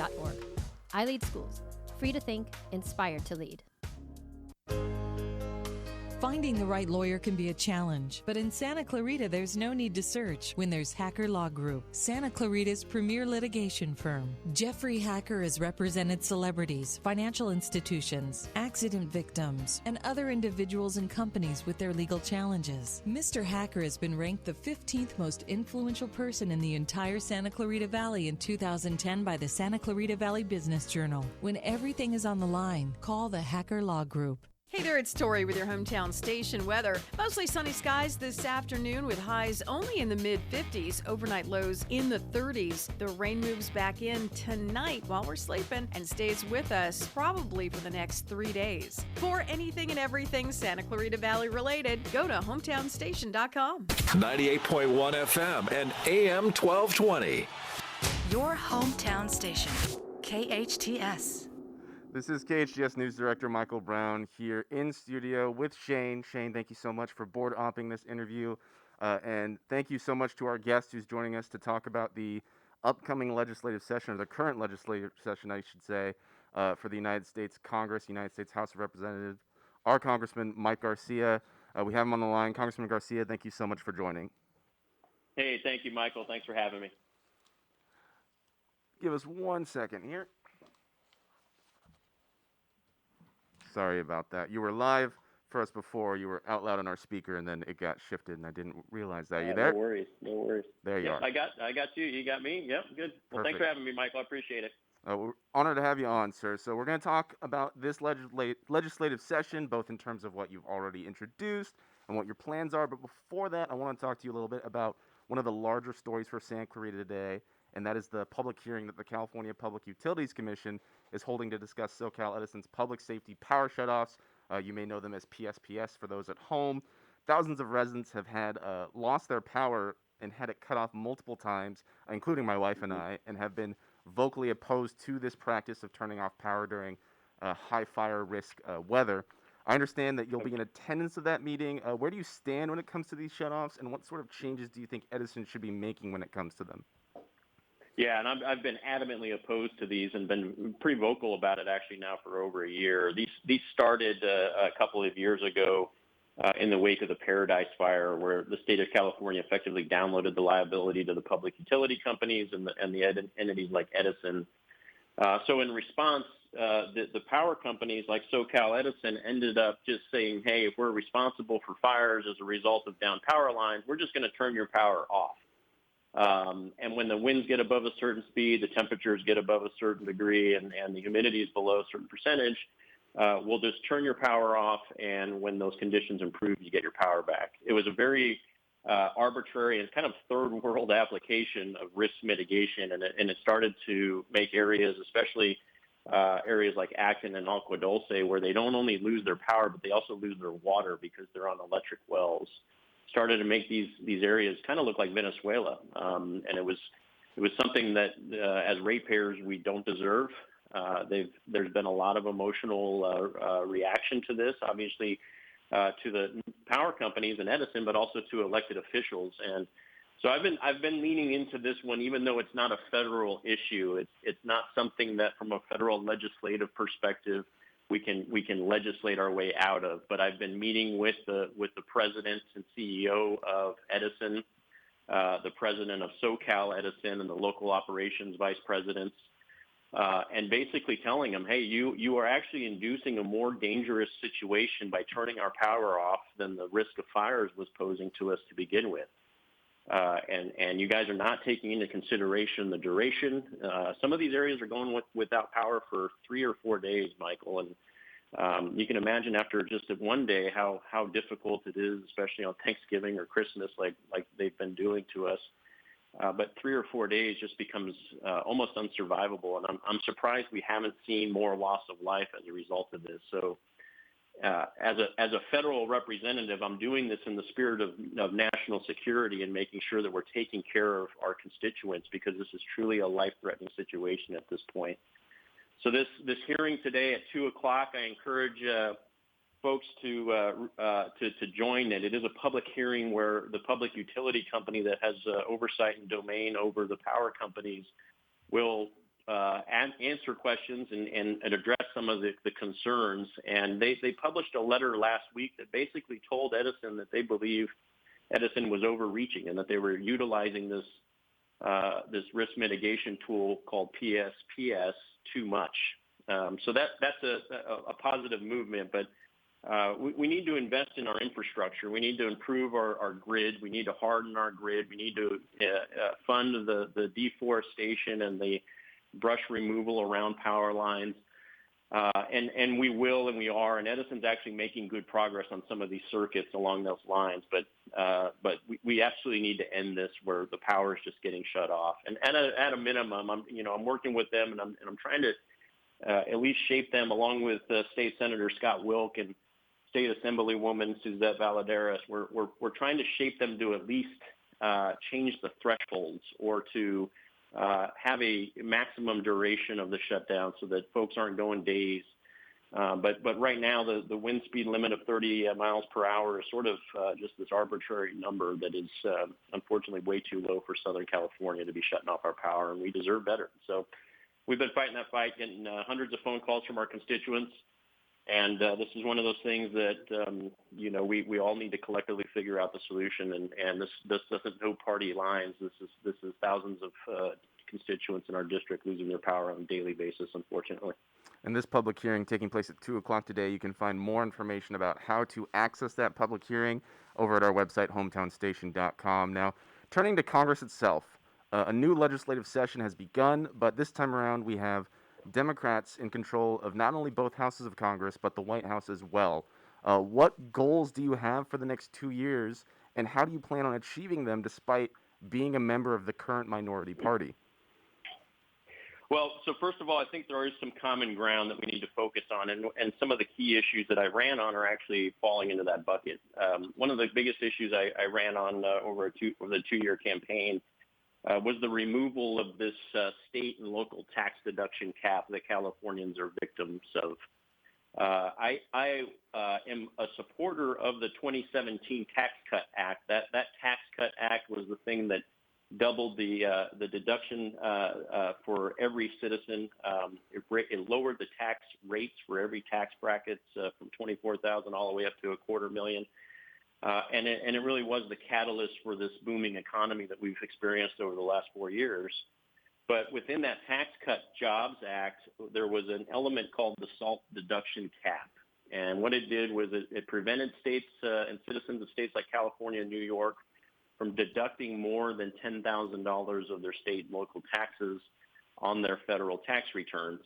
ileadschools.org. iLead Schools. Free to think, inspired to lead. Finding the right lawyer can be a challenge, but in Santa Clarita, there's no need to search when there's Hacker Law Group, Santa Clarita's premier litigation firm. Jeffrey Hacker has represented celebrities, financial institutions, accident victims, and other individuals and companies with their legal challenges. Mr. Hacker has been ranked the 15th most influential person in the entire Santa Clarita Valley in 2010 by the Santa Clarita Valley Business Journal. When everything is on the line, call the Hacker Law Group. Hey there, it's Tori with your hometown station weather. Mostly sunny skies this afternoon with highs only in the mid-50s, overnight lows in the 30s. The rain moves back in tonight while we're sleeping and stays with us probably for the next 3 days. For anything and everything Santa Clarita Valley related, go to hometownstation.com. 98.1 FM and AM 1220. Your hometown station, KHTS. This is KHTS News Director Michael Brown here in studio with Shane. Shane, thank you so much for board opping this interview. And thank you so much to our guest who's joining us to talk about the upcoming legislative session, or the current legislative session, I should say, for the United States Congress, United States House of Representatives, our Congressman Mike Garcia. We have him on the line. Congressman Garcia, thank you so much for joining. Hey, thank you, Michael. Thanks for having me. Give us 1 second here. Sorry about that. You were live for us before. You were out loud on our speaker, and then it got shifted, and I didn't realize that. You there? No worries. No worries. There you are. I got you. You got me. Yep, good. Well, Perfect. Thanks for having me, Michael. I appreciate it. We're honored to have you on, sir. So we're going to talk about this legislative session, both in terms of what you've already introduced and what your plans are. But before that, I want to talk to you a little bit about one of the larger stories for Santa Clarita today, and that is the public hearing that the California Public Utilities Commission is holding to discuss SoCal Edison's public safety power shutoffs. You may know them as PSPS for those at home. Thousands of residents have had lost their power and had it cut off multiple times, including my wife and I, and have been vocally opposed to this practice of turning off power during high fire risk weather. I understand that you'll be in attendance of that meeting. Where do you stand when it comes to these shutoffs, and what sort of changes do you think Edison should be making when it comes to them? Yeah, and I've been adamantly opposed to these and been pretty vocal about it actually now for over a year. These started a couple of years ago in the wake of the Paradise Fire, where the state of California effectively downloaded the liability to the public utility companies and the entities like Edison. So in response, the power companies like SoCal Edison ended up just saying, hey, if we're responsible for fires as a result of down power lines, we're just going to turn your power off. And when the winds get above a certain speed, the temperatures get above a certain degree, and the humidity is below a certain percentage, we'll just turn your power off, and when those conditions improve, you get your power back. It was a very arbitrary and kind of third world application of risk mitigation, and it started to make areas, especially areas like Acton and Agua Dulce, where they don't only lose their power, but they also lose their water because they're on electric wells. Started to make these areas kind of look like Venezuela, and it was something that as ratepayers we don't deserve. There's been a lot of emotional reaction to this, obviously to the power companies and Edison, but also to elected officials. And so I've been leaning into this one, even though it's not a federal issue. It's not something that, from a federal legislative perspective, we can legislate our way out of. But I've been meeting with the president and CEO of Edison, the president of SoCal Edison, and the local operations vice presidents, and basically telling them, hey, you are actually inducing a more dangerous situation by turning our power off than the risk of fires was posing to us to begin with. And you guys are not taking into consideration the duration. Some of these areas are going without power for 3 or 4 days, Michael, and you can imagine after just one day how difficult it is, especially on Thanksgiving or Christmas, like they've been doing to us. But 3 or 4 days just becomes almost unsurvivable, and I'm surprised we haven't seen more loss of life as a result of this. So as a federal representative, I'm doing this in the spirit of national security and making sure that we're taking care of our constituents, because this is truly a life-threatening situation at this point. So this hearing today at 2:00, I encourage folks to join it. It is a public hearing where the public utility company that has oversight and domain over the power companies will answer questions and address some of the concerns. And they published a letter last week that basically told Edison that they believe Edison was overreaching and that they were utilizing this risk mitigation tool called PSPS too much. So that's a positive movement, but we need to invest in our infrastructure. We need to improve our grid. We need to harden our grid. We need to fund the deforestation and the brush removal around power lines. And we will, and we are, and Edison's actually making good progress on some of these circuits along those lines. But we absolutely need to end this where the power is just getting shut off. And at a minimum, I'm working with them, and I'm trying to at least shape them along with State Senator Scott Wilk and State Assemblywoman Suzette Valadares. We're trying to shape them to at least change the thresholds or to have a maximum duration of the shutdown so that folks aren't going days. But right now, the wind speed limit of 30 miles per hour is sort of just this arbitrary number that is unfortunately way too low for Southern California to be shutting off our power, and we deserve better. So we've been fighting that fight, getting hundreds of phone calls from our constituents. And this is one of those things that, we all need to collectively figure out the solution. And this doesn't know party lines. This is thousands of constituents in our district losing their power on a daily basis, unfortunately. And this public hearing taking place at 2 o'clock today. You can find more information about how to access that public hearing over at our website, hometownstation.com. Now, turning to Congress itself, a new legislative session has begun, but this time around we have Democrats in control of not only both houses of Congress, but the White House as well. What goals do you have for the next 2 years, and how do you plan on achieving them despite being a member of the current minority party? Well, so first of all, I think there is some common ground that we need to focus on, and some of the key issues that I ran on are actually falling into that bucket. One of the biggest issues I ran on over the 2-year campaign was the removal of this state and local tax deduction cap that Californians are victims of. I am a supporter of the 2017 Tax Cut Act. That Tax Cut Act was the thing that doubled the deduction for every citizen. It lowered the tax rates for every tax bracket from $24,000 all the way up to $250,000. And it really was the catalyst for this booming economy that we've experienced over the last 4 years. But within that Tax Cut Jobs Act, there was an element called the SALT deduction cap. And what it did was it prevented states and citizens of states like California and New York from deducting more than $10,000 of their state and local taxes on their federal tax returns.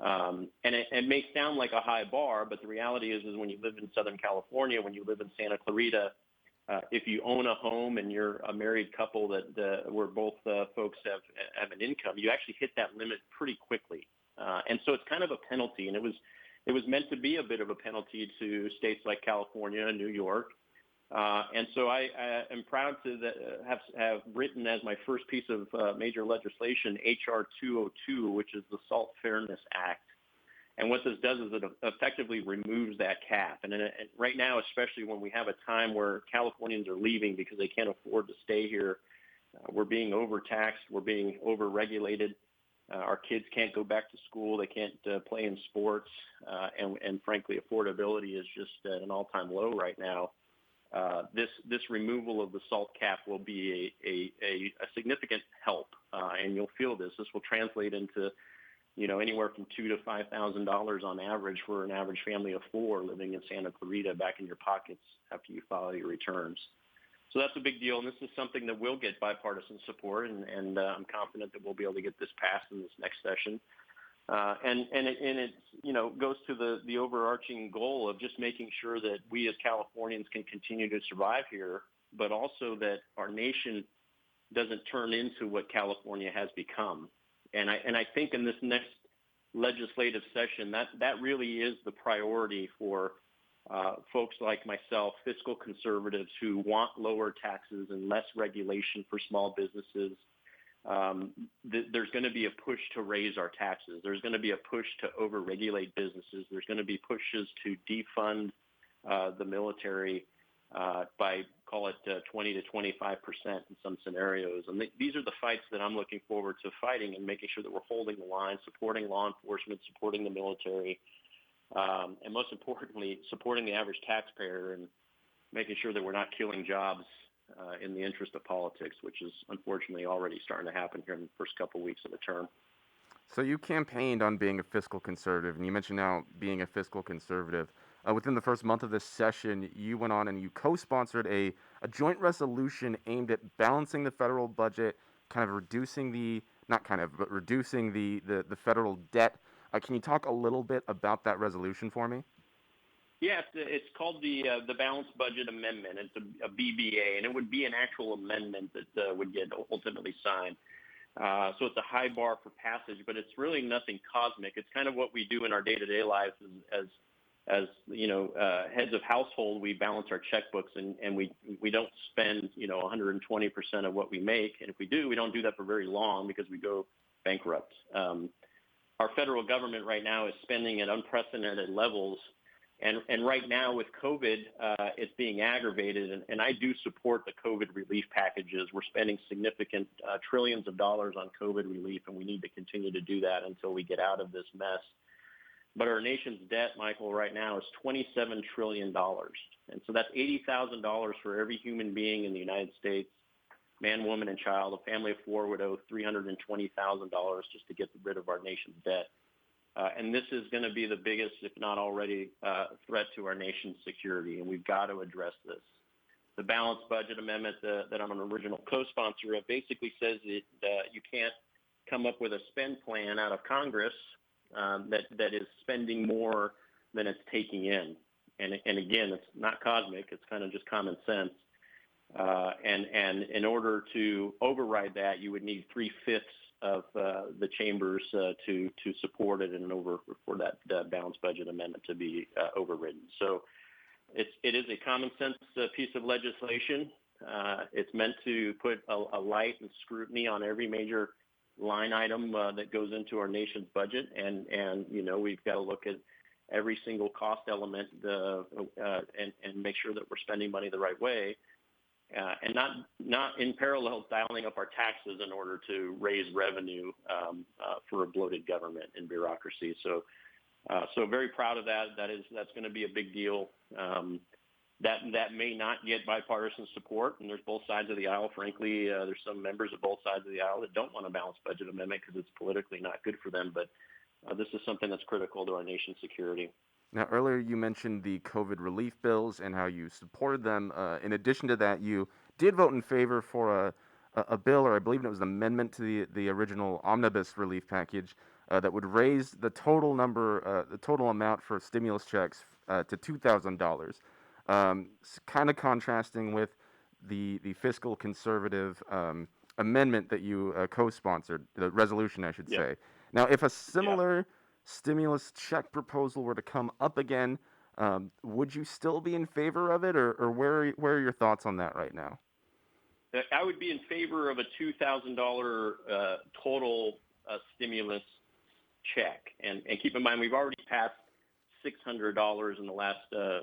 And it may sound like a high bar, but the reality is when you live in Southern California, when you live in Santa Clarita, if you own a home and you're a married couple where both folks have an income, you actually hit that limit pretty quickly. And so it's kind of a penalty, and it was meant to be a bit of a penalty to states like California and New York. And so I am proud to have written as my first piece of major legislation, H.R. 202, which is the SALT Fairness Act. And what this does is it effectively removes that cap. And right now, especially when we have a time where Californians are leaving because they can't afford to stay here, we're being overtaxed, we're being overregulated. Our kids can't go back to school, they can't play in sports, and frankly, affordability is just at an all-time low right now. This removal of the SALT cap will be a significant help, and you'll feel this. This will translate into, anywhere from $2,000 to $5,000 on average for an average family of 4 living in Santa Clarita back in your pockets after you file your returns. So that's a big deal, and this is something that will get bipartisan support, and I'm confident that we'll be able to get this passed in this next session. And it goes to the overarching goal of just making sure that we as Californians can continue to survive here, but also that our nation doesn't turn into what California has become. And I think in this next legislative session, that really is the priority for folks like myself, fiscal conservatives who want lower taxes and less regulation for small businesses. There's going to be a push to raise our taxes. There's going to be a push to overregulate businesses. There's going to be pushes to defund the military. by, call it 20 to 25% in some scenarios. And these are the fights that I'm looking forward to fighting and making sure that we're holding the line, supporting law enforcement, supporting the military, and most importantly, supporting the average taxpayer and making sure that we're not killing jobs in the interest of politics, which is unfortunately already starting to happen here in the first couple of weeks of the term. So you campaigned on being a fiscal conservative, and you mentioned now being a fiscal conservative. Within the first month of this session, you went on and you co-sponsored a joint resolution aimed at balancing the federal budget, kind of reducing the, not kind of, but reducing the federal debt. Can you talk a little bit about that resolution for me? Yeah, it's called the Balanced Budget Amendment. It's a BBA, and it would be an actual amendment that would get ultimately signed. So it's a high bar for passage, but it's really nothing cosmic. It's kind of what we do in our day-to-day lives as you know, heads of household. We balance our checkbooks, and we don't spend 120% of what we make. And if we do, we don't do that for very long because we go bankrupt. Our federal government right now is spending at unprecedented levels. And right now with COVID, it's being aggravated. And I do support the COVID relief packages. We're spending significant trillions of dollars on COVID relief, and we need to continue to do that until we get out of this mess. But our nation's debt, Michael, right now is $27 trillion. And so that's $80,000 for every human being in the United States, man, woman, and child. A family of four would owe $320,000 just to get rid of our nation's debt. And this is going to be the biggest, if not already, threat to our nation's security, and we've got to address this. The Balanced Budget Amendment that I'm an original co-sponsor of basically says that you can't come up with a spend plan out of Congress that is spending more than it's taking in. And again, it's not cosmic. It's kind of just common sense. And in order to override that, you would need 3/5 of the chambers to support it and for that balanced budget amendment to be overridden. So it is a common sense piece of legislation. It's meant to put a light and scrutiny on every major line item that goes into our nation's budget, and we've got to look at every single cost element and make sure that we're spending money the right way. And not in parallel dialing up our taxes in order to raise revenue for a bloated government and bureaucracy. So very proud of that. That's going to be a big deal. That may not get bipartisan support, and there's both sides of the aisle. Frankly, there's some members of both sides of the aisle that don't want a balanced budget amendment because it's politically not good for them. But this is something that's critical to our nation's security. Now, earlier you mentioned the COVID relief bills and how you supported them. In addition to that, you did vote in favor for a bill, or I believe it was an amendment to the original omnibus relief package that would raise the total amount for stimulus checks to $2,000. Kind of contrasting with the fiscal conservative amendment that you co-sponsored, the resolution, I should say. Now, if a similar stimulus check proposal were to come up again, would you still be in favor of it, or where are your thoughts on that right now? I would be in favor of a $2,000 total stimulus check. And keep in mind, we've already passed $600 in the last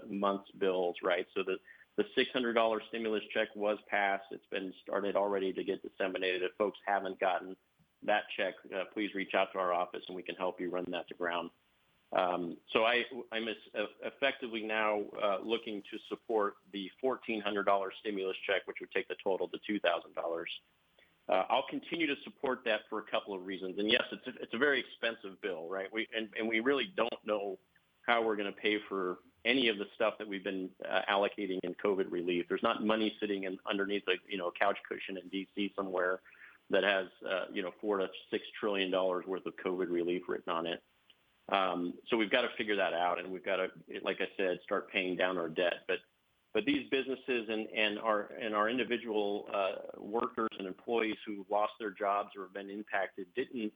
month's bills, right? So the $600 stimulus check was passed. It's been started already to get disseminated. If folks haven't gotten that check, please reach out to our office and we can help you run that to ground. So I'm effectively now looking to support the $1,400 stimulus check, which would take the total to $2,000. I'll continue to support that for a couple of reasons. And yes, it's a very expensive bill, right? And we really don't know how we're going to pay for any of the stuff that we've been allocating in COVID relief. There's not money sitting underneath a couch cushion in D.C. somewhere that has $4 to $6 trillion worth of COVID relief written on it. So we've got to figure that out, and we've got to, like I said, start paying down our debt. But these businesses and our individual workers and employees who lost their jobs or have been impacted didn't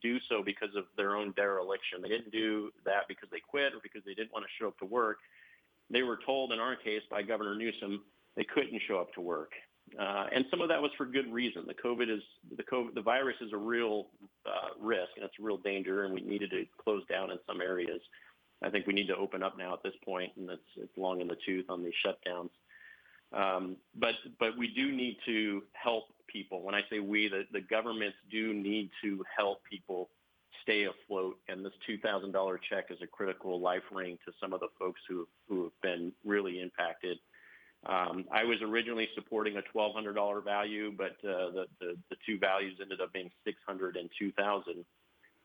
do so because of their own dereliction. They didn't do that because they quit or because they didn't want to show up to work. They were told, in our case, by Governor Newsom, they couldn't show up to work. And some of that was for good reason. The virus is a real risk, and it's a real danger, and we needed to close down in some areas. I think we need to open up now at this point, and it's long in the tooth on these shutdowns. But we do need to help people. When I say we, the governments do need to help people stay afloat, and this $2,000 check is a critical life ring to some of the folks who have been really impacted. I was originally supporting a $1,200 value, but the two values ended up being $600 and $2,000,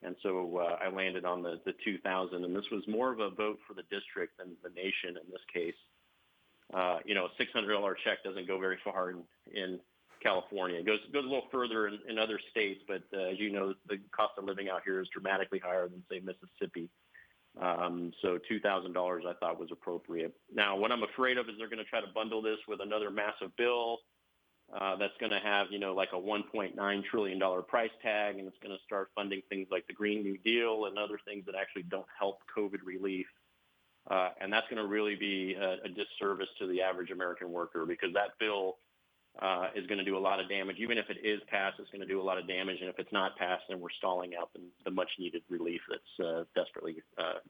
and so I landed on the $2,000. And this was more of a vote for the district than the nation in this case. A $600 check doesn't go very far in California. It goes a little further in other states, but as you know, the cost of living out here is dramatically higher than, say, Mississippi. So $2,000 I thought was appropriate. Now, what I'm afraid of is they're going to try to bundle this with another massive bill that's going to have, like a $1.9 trillion price tag, and it's going to start funding things like the Green New Deal and other things that actually don't help COVID relief. And that's going to really be a disservice to the average American worker, because that bill is going to do a lot of damage. Even if it is passed, it's going to do a lot of damage. And if it's not passed, then we're stalling out the much-needed relief that's desperately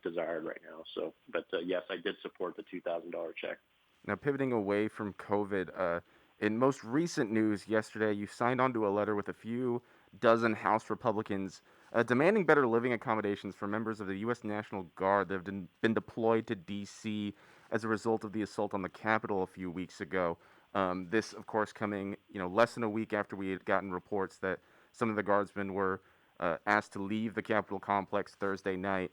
desired right now. So, but yes, I did support the $2,000 check. Now, pivoting away from COVID, in most recent news yesterday, you signed onto a letter with a few dozen House Republicans demanding better living accommodations for members of the U.S. National Guard that have been deployed to D.C. as a result of the assault on the Capitol a few weeks ago. This, of course, coming less than a week after we had gotten reports that some of the guardsmen were asked to leave the Capitol complex Thursday night.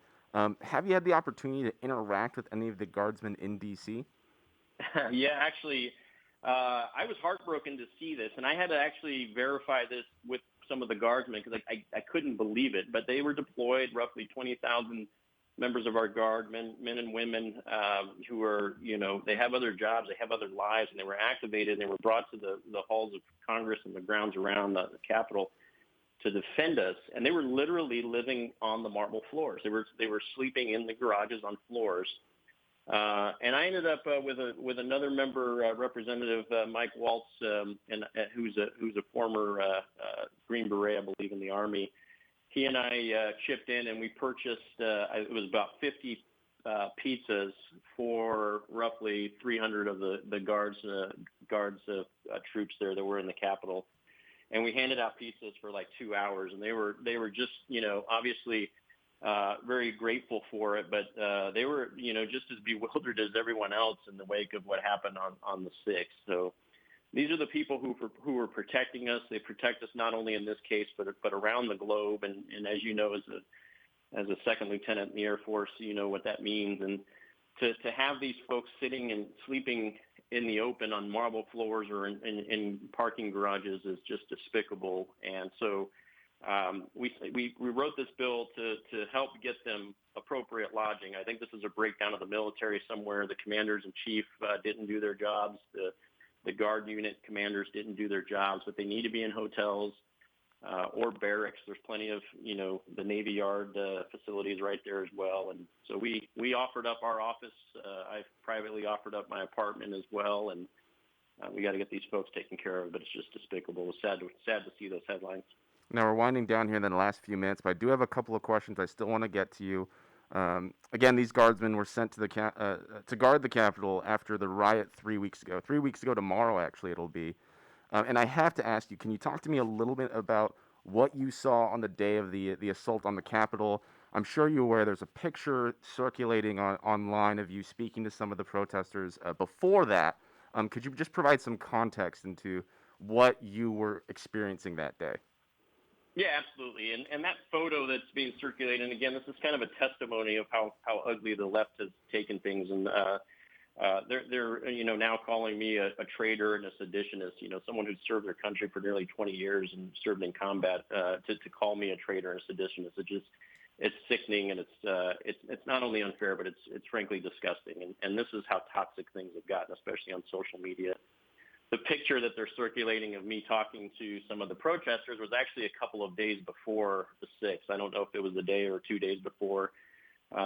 Have you had the opportunity to interact with any of the guardsmen in D.C.? Yeah, actually, I was heartbroken to see this, and I had to actually verify this with some of the guardsmen because I couldn't believe it. But they were deployed, roughly 20,000 members of our guard, men and women who are, they have other jobs, they have other lives, and they were activated, and they were brought to the halls of Congress and the grounds around the Capitol to defend us. And they were literally living on the marble floors. They were sleeping in the garages on floors. And I ended up with another member, Representative Mike Waltz, who's a former Green Beret, I believe, in the Army. He and I chipped in, and we purchased, it was about 50 pizzas for roughly 300 of the guards troops there that were in the Capitol. And we handed out pizzas for like 2 hours, and they were just, obviously very grateful for it, but they were, just as bewildered as everyone else in the wake of what happened on the 6th. So these are the people who are protecting us. They protect us not only in this case, but around the globe. And as you know, as a second lieutenant in the Air Force, you know what that means. And to have these folks sitting and sleeping in the open on marble floors or in parking garages is just despicable. And so we wrote this bill to help get them appropriate lodging. I think this is a breakdown of the military somewhere. The commanders in chief didn't do their jobs. The guard unit commanders didn't do their jobs, but they need to be in hotels or barracks. There's plenty of, the Navy Yard facilities right there as well. And so we offered up our office. I privately offered up my apartment as well. And we got to get these folks taken care of, but it's just despicable. It's sad to see those headlines. Now, we're winding down here in the last few minutes, but I do have a couple of questions I still want to get to you. Again, these guardsmen were sent to to guard the Capitol after the riot 3 weeks ago. 3 weeks ago tomorrow, actually, it'll be. And I have to ask you, can you talk to me a little bit about what you saw on the day of the assault on the Capitol? I'm sure you're aware there's a picture circulating online of you speaking to some of the protesters before that. Could you just provide some context into what you were experiencing that day? Yeah, absolutely. And that photo that's being circulated, and again, this is kind of a testimony of how ugly the left has taken things. And they're now calling me a traitor and a seditionist, someone who's served their country for nearly 20 years and served in combat, to call me a traitor and a seditionist. It's sickening, and it's not only unfair, but it's frankly disgusting. And this is how toxic things have gotten, especially on social media. The picture that they're circulating of me talking to some of the protesters was actually a couple of days before the 6th. I don't know if it was a day or 2 days before.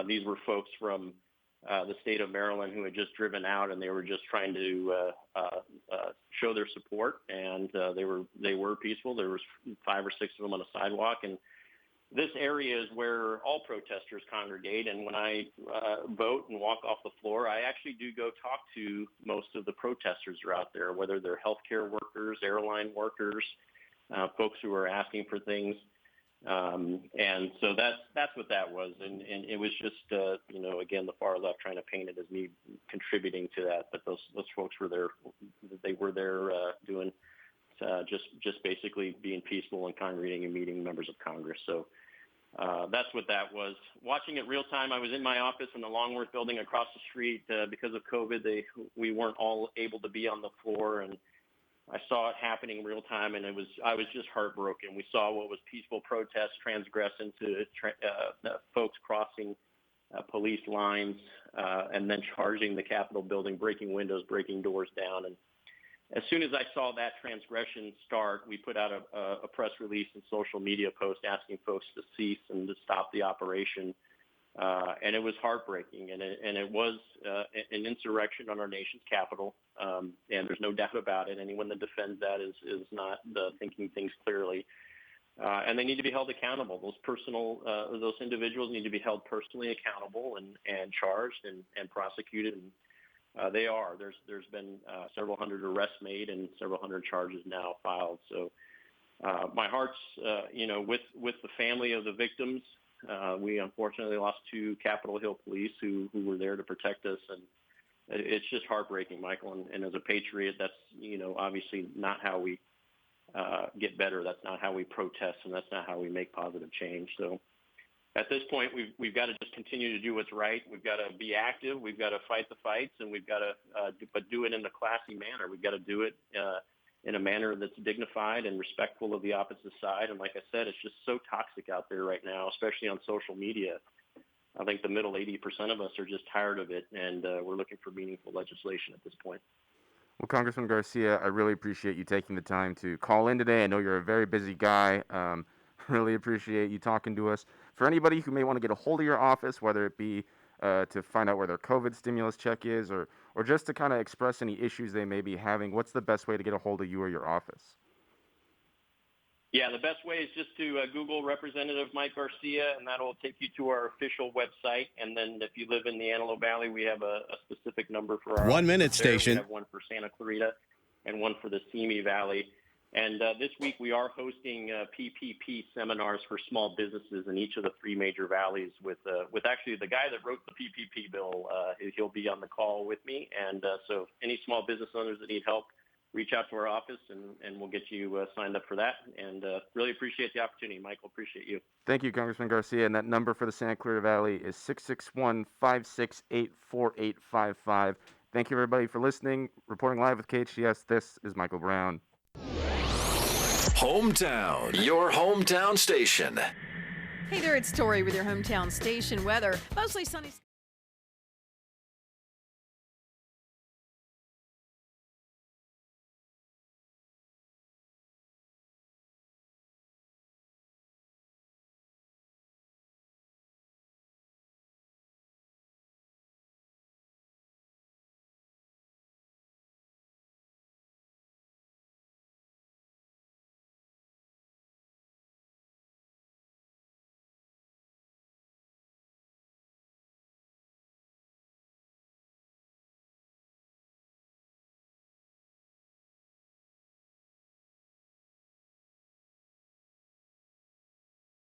These were folks from the state of Maryland who had just driven out, and they were just trying to show their support. And they were peaceful. There was 5 or 6 of them on a sidewalk, and this area is where all protesters congregate, and when I vote and walk off the floor, I actually do go talk to most of the protesters who are out there, whether they're healthcare workers, airline workers, folks who are asking for things. And so that's what that was. And it was just, again, the far left trying to paint it as me contributing to that. But those folks were there. They were there doing just basically being peaceful and congregating and meeting members of Congress. So that's what that was. Watching it real time, I was in my office in the Longworth building across the street. Because of COVID, we weren't all able to be on the floor, and I saw it happening real time, and I was just heartbroken. We saw what was peaceful protests transgress into folks crossing police lines and then charging the Capitol building, breaking windows, breaking doors down. And as soon as I saw that transgression start, we put out a press release and social media post asking folks to cease and to stop the operation. And it was heartbreaking, and it was an insurrection on our nation's capital, and there's no doubt about it. Anyone that defends that is not thinking things clearly, and they need to be held accountable. Those individuals need to be held personally accountable and charged and prosecuted, and they are. There's been several hundred arrests made and several hundred charges now filed. So my heart's with the family of the victims. We unfortunately lost 2 Capitol Hill police who were there to protect us, and it's just heartbreaking, Michael. And as a patriot, that's obviously not how we get better. That's not how we protest, and that's not how we make positive change. So at this point, we've got to just continue to do what's right. We've got to be active. We've got to fight the fights, and we've got to do it in a classy manner. We've got to do it in a manner that's dignified and respectful of the opposite side. And like I said, it's just so toxic out there right now, especially on social media. I think the middle 80% of us are just tired of it, and we're looking for meaningful legislation at this point. Well, Congressman Garcia, I really appreciate you taking the time to call in today. I know you're a very busy guy. Really appreciate you talking to us. For anybody who may want to get a hold of your office, whether it be to find out where their COVID stimulus check is or just to kind of express any issues they may be having, what's the best way to get a hold of you or your office? Yeah, the best way is just to Google Representative Mike Garcia, and that'll take you to our official website. And then if you live in the Antelope Valley, we have a specific number for our 1 minute station. We have one for Santa Clarita and one for the Simi Valley. And this week we are hosting PPP seminars for small businesses in each of the 3 major valleys with actually the guy that wrote the PPP bill. He'll be on the call with me. And so any small business owners that need help, reach out to our office and we'll get you signed up for that. And really appreciate the opportunity, Michael. Appreciate you. Thank you, Congressman Garcia. And that number for the Santa Clarita Valley is 661-568-4855. Thank you, everybody, for listening. Reporting live with KHTS, this is Michael Brown. Hometown, your hometown station. Hey there, it's Tori with your hometown station weather. Mostly sunny.